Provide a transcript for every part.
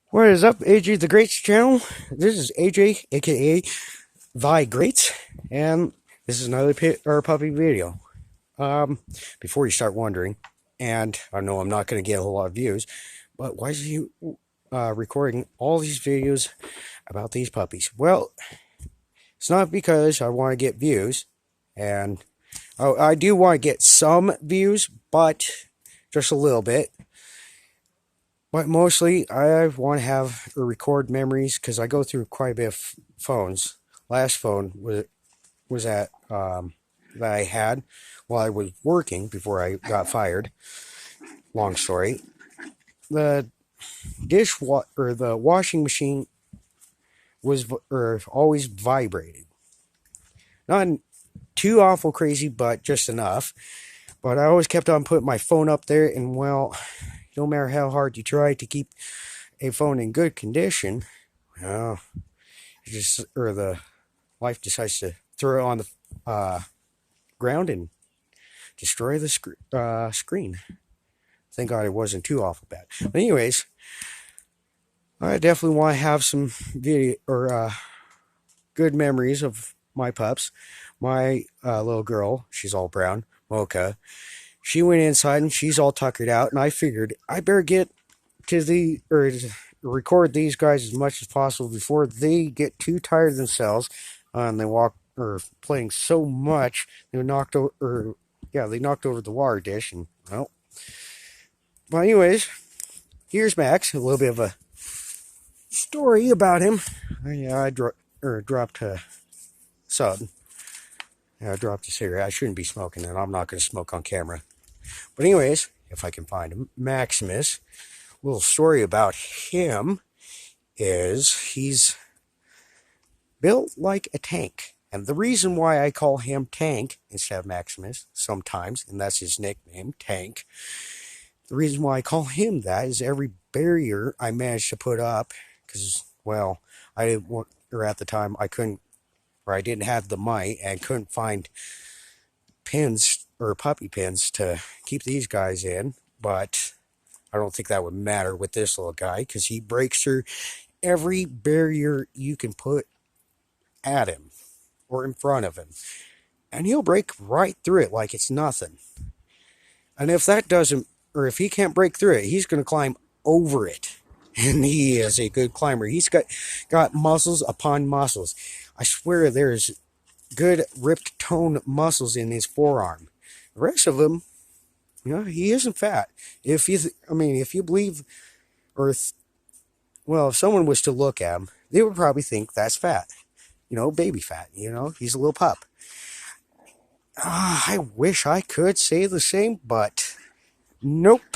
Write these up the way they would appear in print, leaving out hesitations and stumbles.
What is up, AJ the Greats channel? This is AJ, aka Vi Greats, and this is another puppy video. Before you start wondering, and I know I'm not going to get a whole lot of views, but why is he recording all these videos about these puppies? Well, it's not because I want to get views, and I do want to get some views, but just a little bit. But mostly, I want to have or record memories because I go through quite a bit of phones. Last phone was that I had while I was working before I got fired. Long story. The or the washing machine was always vibrated. Not too awful crazy, but just enough. But I always kept on putting my phone up there, and well, no matter how hard you try to keep a phone in good condition, well, the life decides to throw it on the ground and destroy the screen. Thank God it wasn't too awful bad. But anyways, I definitely want to have some video or good memories of my pups. My little girl, she's all brown, Mocha. She went inside and she's all tuckered out, and I figured I better get to record these guys as much as possible before they get too tired of themselves and they walk or playing so much they knocked over they knocked over the water dish. And well, but anyways, here's Max, a little bit of a story about him. I dropped a sub. I dropped a cigarette. I shouldn't be smoking, and I'm not going to smoke on camera. But anyways, if I can find him, Maximus. A little story about him is he's built like a tank. And the reason why I call him Tank instead of Maximus sometimes, and that's his nickname, Tank, the reason why I call him that is every barrier I managed to put up, because, well, I didn't want, or at the time I couldn't, or I didn't have the might and couldn't find pins or puppy pins to keep these guys in, but I don't think that would matter with this little guy because he breaks through every barrier you can put at him or in front of him. And he'll break right through it like it's nothing. And if that doesn't, or if he can't break through it, he's going to climb over it. And he is a good climber. He's got muscles upon muscles. I swear there's good ripped tone muscles in his forearm. The rest of him, he isn't fat. If you believe, well, if someone was to look at him, they would probably think that's fat. Baby fat. He's a little pup. I wish I could say the same, but nope.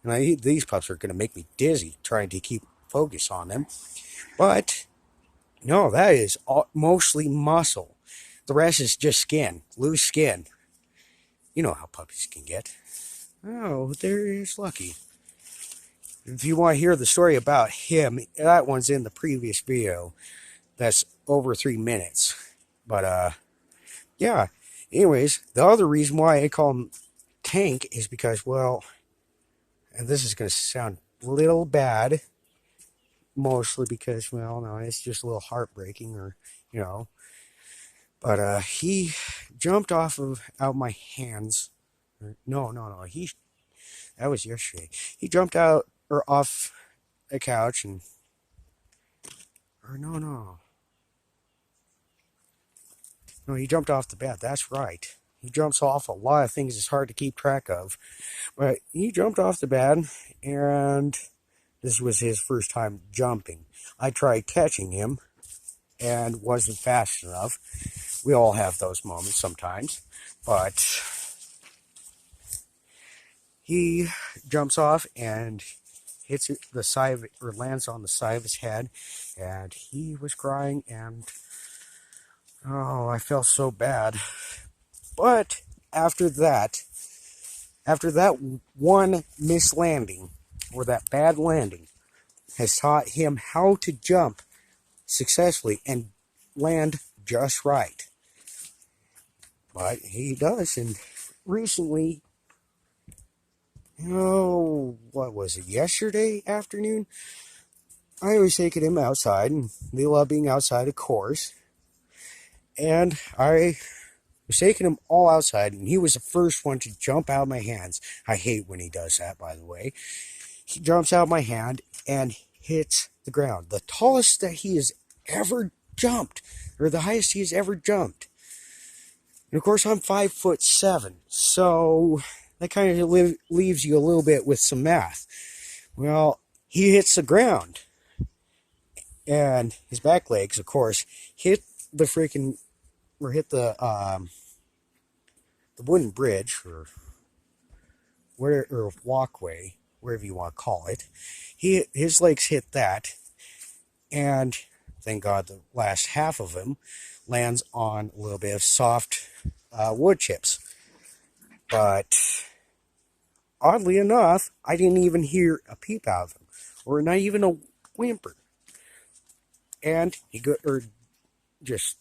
And these pups are going to make me dizzy trying to keep focus on them. But no, that is mostly muscle. The rest is just skin, loose skin. You know how puppies can get. Oh, there's Lucky. If you want to hear the story about him, that one's in the previous video. That's over 3 minutes. But, yeah. Anyways, the other reason why I call him Tank is because, well, and this is going to sound a little bad, mostly because, well, no, it's just a little heartbreaking, but he jumped out my hands. No, that was yesterday. He jumped out or off a couch and, no, he jumped off the bed. That's right. He jumps off a lot of things it's hard to keep track of. But he jumped off the bed, and this was his first time jumping. I tried catching him and wasn't fast enough. We all have those moments sometimes. But he jumps off and hits the side of it, or lands on the side of his head, and he was crying, and oh, I felt so bad. But after that one mislanding, or that bad landing, has taught him how to jump successfully and land just right. But he does, and recently, what was it, yesterday afternoon? I always taken him outside, and they love being outside, of course. And I was taking him all outside, and he was the first one to jump out of my hands. I hate when he does that, by the way. He jumps out of my hand and hits the ground. The tallest that he has ever jumped, or the highest he has ever jumped. And of course, I'm 5'7", so that kind of leaves you a little bit with some math. Well, he hits the ground, and his back legs, of course, hit the freaking, or hit the wooden bridge, or walkway, wherever you want to call it. His legs hit that, and thank God the last half of him lands on a little bit of soft wood chips. But oddly enough, I didn't even hear a peep out of him, or not even a whimper. And he just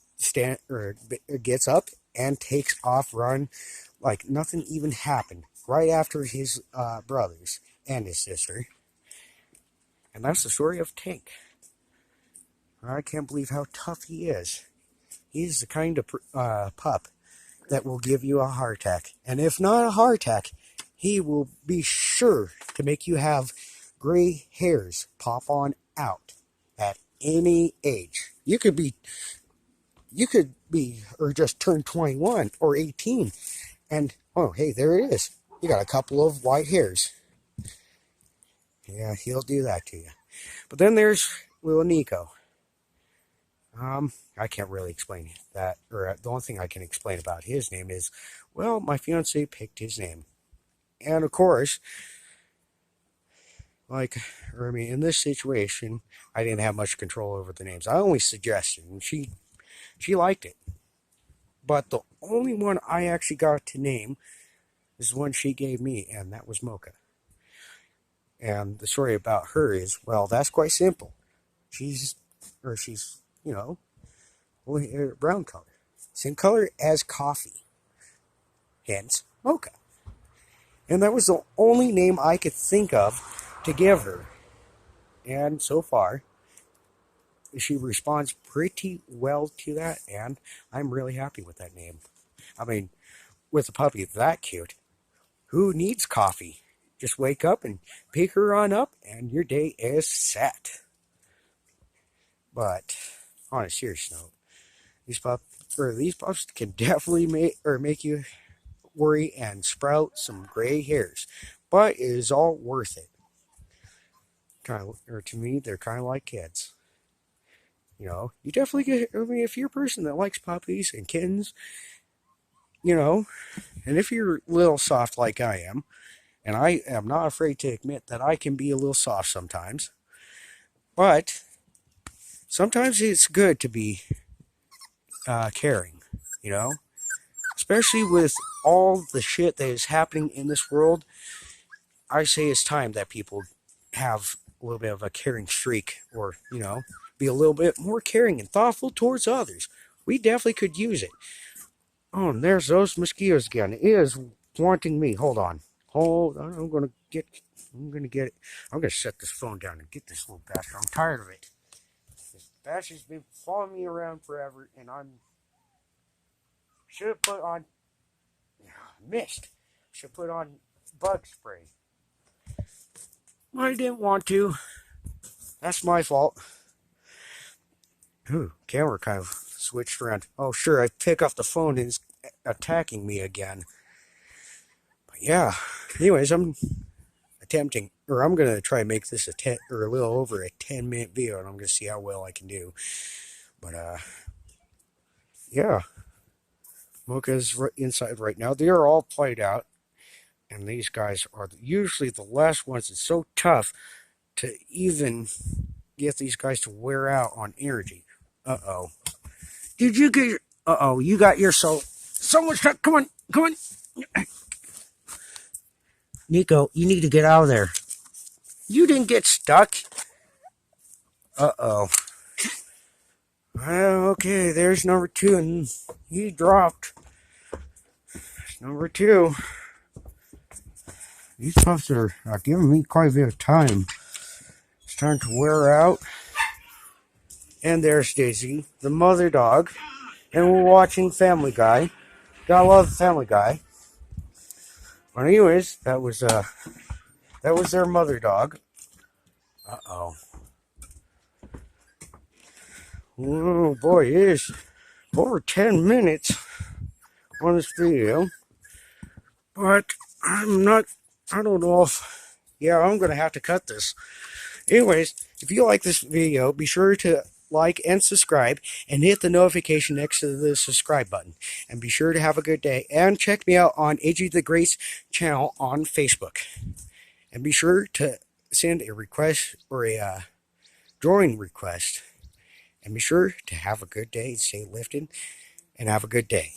gets up and takes off, run like nothing even happened. Right after his brothers and his sister. And that's the story of Tank. I can't believe how tough he is. He's the kind of pup that will give you a heart attack. And if not a heart attack, he will be sure to make you have gray hairs pop on out at any age. You could be, or just turn 21 or 18, and oh, hey, there it is. You got a couple of white hairs. Yeah, he'll do that to you. But then there's little Nico. I can't really explain that, or the only thing I can explain about his name is, well, my fiance picked his name. And of course, in this situation, I didn't have much control over the names. I only suggested, and she liked it. But the only one I actually got to name is the one she gave me, and that was Mocha. And the story about her is, well, that's quite simple. She's brown color. Same color as coffee. Hence, Mocha. And that was the only name I could think of to give her. And so far, she responds pretty well to that, and I'm really happy with that name. I mean, with a puppy that cute, who needs coffee? Just wake up and pick her on up, and your day is set. But on a serious note, these pups can definitely make you worry and sprout some gray hairs, but it is all worth it. To me, they're kind of like kids. You definitely get. If you're a person that likes puppies and kittens, and if you're a little soft like I am, and I am not afraid to admit that I can be a little soft sometimes, but sometimes it's good to be caring, especially with all the shit that is happening in this world. I say it's time that people have a little bit of a caring streak, or be a little bit more caring and thoughtful towards others. We definitely could use it. Oh, and there's those mosquitoes again. It is wanting me. Hold on. I'm gonna get it. I'm gonna set this phone down and get this little bastard. I'm tired of it. This bastard's been following me around forever, and should have put on mist. Should put on bug spray. I didn't want to. That's my fault. Ooh, camera kind of switched around. Oh, sure, I pick up the phone and it's attacking me again. But yeah, anyways, I'm going to try and make this a little over a 10-minute video, and I'm going to see how well I can do. But, yeah. Mocha's inside right now. They are all played out, and these guys are usually the last ones. It's so tough to even get these guys to wear out on energy. Uh-oh. Did you get... Uh-oh, you got your so much stuff. Come on. Nico, you need to get out of there. You didn't get stuck. Uh-oh. Well, okay, there's number 2, and he dropped. Number 2. These pups are giving me quite a bit of time. starting to wear out. And there's Daisy, the mother dog. And we're watching Family Guy. Gotta love Family Guy. But anyways, that was their mother dog. Uh-oh. Oh boy, it is over 10 minutes on this video. But I don't know if, yeah, I'm going to have to cut this. Anyways, if you like this video, be sure to like and subscribe and hit the notification next to the subscribe button. And be sure to have a good day. And check me out on AJ the Great's channel on Facebook. And be sure to send a request or a drawing request. And be sure to have a good day, stay lifted, and have a good day.